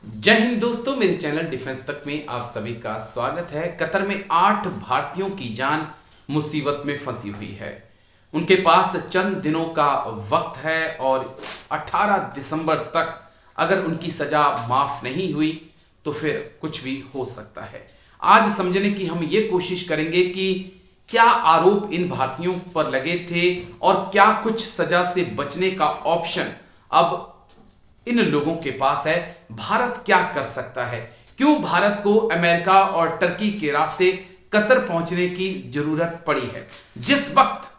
जय हिंद दोस्तों, मेरे चैनल डिफेंस तक में आप सभी का स्वागत है। कतर में 8 भारतीयों की जान मुसीबत में फंसी हुई है। उनके पास चंद दिनों का वक्त है और 18 दिसंबर तक अगर उनकी सजा माफ नहीं हुई तो फिर कुछ भी हो सकता है। आज समझने की हम ये कोशिश करेंगे कि क्या आरोप इन भारतीयों पर लगे थे और क्या कुछ सजा से बचने का ऑप्शन अब इन लोगों के पास है। भारत क्या कर सकता है, क्यों भारत को अमेरिका और टर्की के रास्ते कतर पहुंचने की जरूरत पड़ी है। जिस वक्त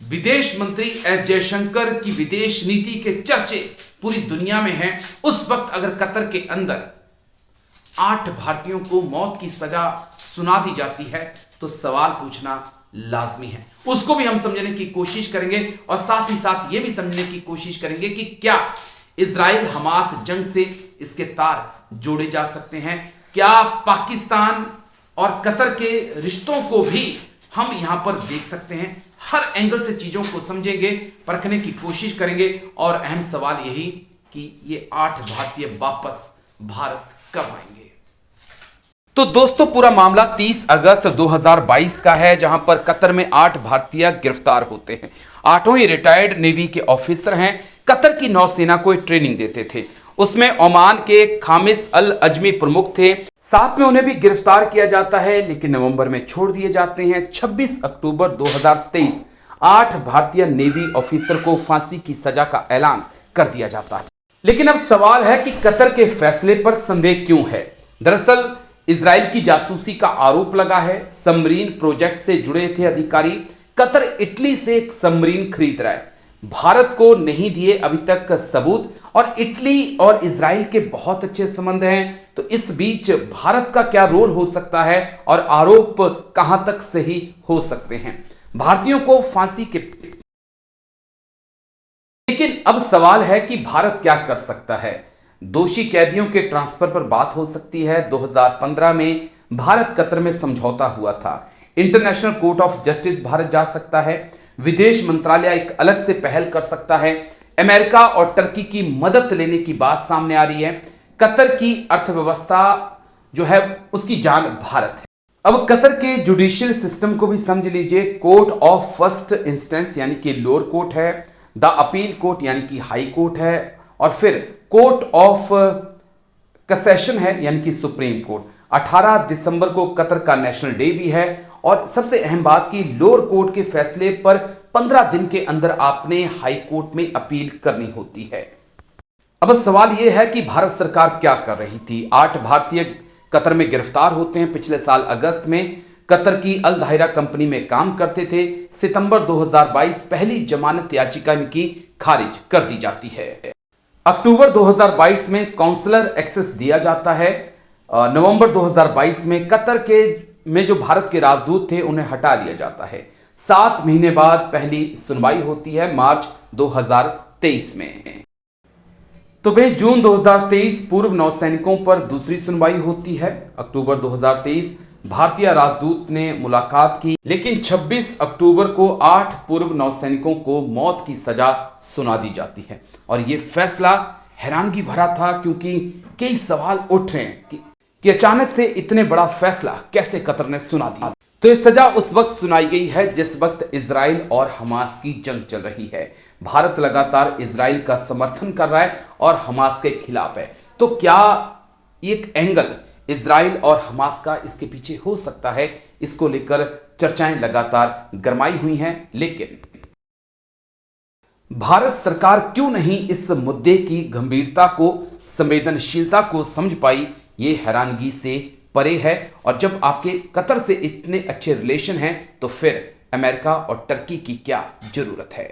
विदेश मंत्री एस जयशंकर की विदेश नीति के चर्चे पूरी दुनिया में हैं, उस वक्त अगर कतर के अंदर 8 भारतीयों को मौत की सजा सुना दी जाती है तो सवाल पूछना लाजमी है। उसको भी हम समझने की कोशिश करेंगे और साथ ही साथ यह भी समझने की कोशिश करेंगे कि क्या इजराइल हमास जंग से इसके तार जोड़े जा सकते हैं। क्या पाकिस्तान और कतर के रिश्तों को भी हम यहां पर देख सकते हैं। हर एंगल से चीजों को समझेंगे, परखने की कोशिश करेंगे और अहम सवाल यही कि ये 8 भारतीय वापस भारत कब आएंगे। तो दोस्तों, पूरा मामला 30 अगस्त 2022 का है, जहां पर कतर में 8 भारतीय गिरफ्तार होते हैं। 8 ही रिटायर्ड नेवी के ऑफिसर हैं। कतर की नौसेना को ट्रेनिंग देते थे। उसमें ओमान के खामिस अल अजमी प्रमुख थे। साथ में उन्हें भी गिरफ्तार किया जाता है, लेकिन नवंबर में छोड़ दिए जाते हैं। 26 अक्टूबर 2023 8 भारतीय नेवी ऑफिसर को फांसी की सजा का ऐलान कर दिया जाता है। लेकिन अब सवाल है कि कतर के फैसले पर संदेह क्यों है। दरअसल इजराइल की जासूसी का आरोप लगा है। सबमरीन प्रोजेक्ट से जुड़े थे अधिकारी। कतर इटली से एक सबमरीन खरीद रहा है। भारत को नहीं दिए अभी तक सबूत, और इटली और इजराइल के बहुत अच्छे संबंध हैं। तो इस बीच भारत का क्या रोल हो सकता है और आरोप कहां तक सही हो सकते हैं। भारतीयों को फांसी के, लेकिन अब सवाल है कि भारत क्या कर सकता है। दोषी कैदियों के ट्रांसफर पर बात हो सकती है। 2015 में भारत कतर में समझौता हुआ था। International court of justice Bharat जा सकता है। विदेश मंत्रालय एक अलग से पहल कर सकता है। अमेरिका और टर्की की मदद लेने की बात सामने आ रही है। कतर की अर्थव्यवस्था जो है उसकी जान भारत है। अब कतर के जुडिशियल सिस्टम को भी समझ लीजिए। कोर्ट ऑफ फर्स्ट इंस्टेंस यानी कि लोअर कोर्ट है, द अपील कोर्ट यानी कि हाई कोर्ट है, और फिर कोर्ट ऑफ कैसेशन है यानी कि सुप्रीम कोर्ट। 18 दिसंबर को कतर का नेशनल डे भी है, और सबसे अहम बात कि लोअर कोर्ट के फैसले पर 15 दिन के अंदर आपने हाई कोर्ट में अपील करनी होती है। अब सवाल यह है कि भारत सरकार क्या कर रही थी। 8 भारतीय कतर में गिरफ्तार होते हैं। पिछले साल अगस्त में कतर की अल धायरा कंपनी में काम करते थे। सितंबर 2022 पहली जमानत याचिका इनकी खारिज कर दी जाती है। अक्टूबर 2022 में काउंसलर एक्सेस दिया जाता है। नवंबर 2022 में कतर के में जो भारत के राजदूत थे उन्हें हटा लिया जाता है। 7 महीने बाद पहली सुनवाई होती है मार्च 2023 में। तो भाई जून 2023 पूर्व नौसैनिकों पर दूसरी सुनवाई होती है। अक्टूबर 2023 भारतीय राजदूत ने मुलाकात की, लेकिन 26 अक्टूबर को 8 पूर्व नौसैनिकों को मौत की सजा सुना दी जाती है। और यह फैसला हैरानगी भरा था, क्योंकि कई सवाल उठ रहे हैं कि अचानक से इतने बड़ा फैसला कैसे कतर ने सुना दिया। तो यह सजा उस वक्त सुनाई गई है जिस वक्त इजराइल और हमास की जंग चल रही है। भारत लगातार इजराइल का समर्थन कर रहा है और हमास के खिलाफ है। तो क्या एक एंगल इजराइल और हमास का इसके पीछे हो सकता है, इसको लेकर चर्चाएं लगातार गरमाई हुई हैं। लेकिन भारत सरकार क्यों नहीं इस मुद्दे की गंभीरता को, संवेदनशीलता को समझ पाई, ये हैरानगी से परे है। और जब आपके कतर से इतने अच्छे रिलेशन हैं तो फिर अमेरिका और टर्की की क्या जरूरत है।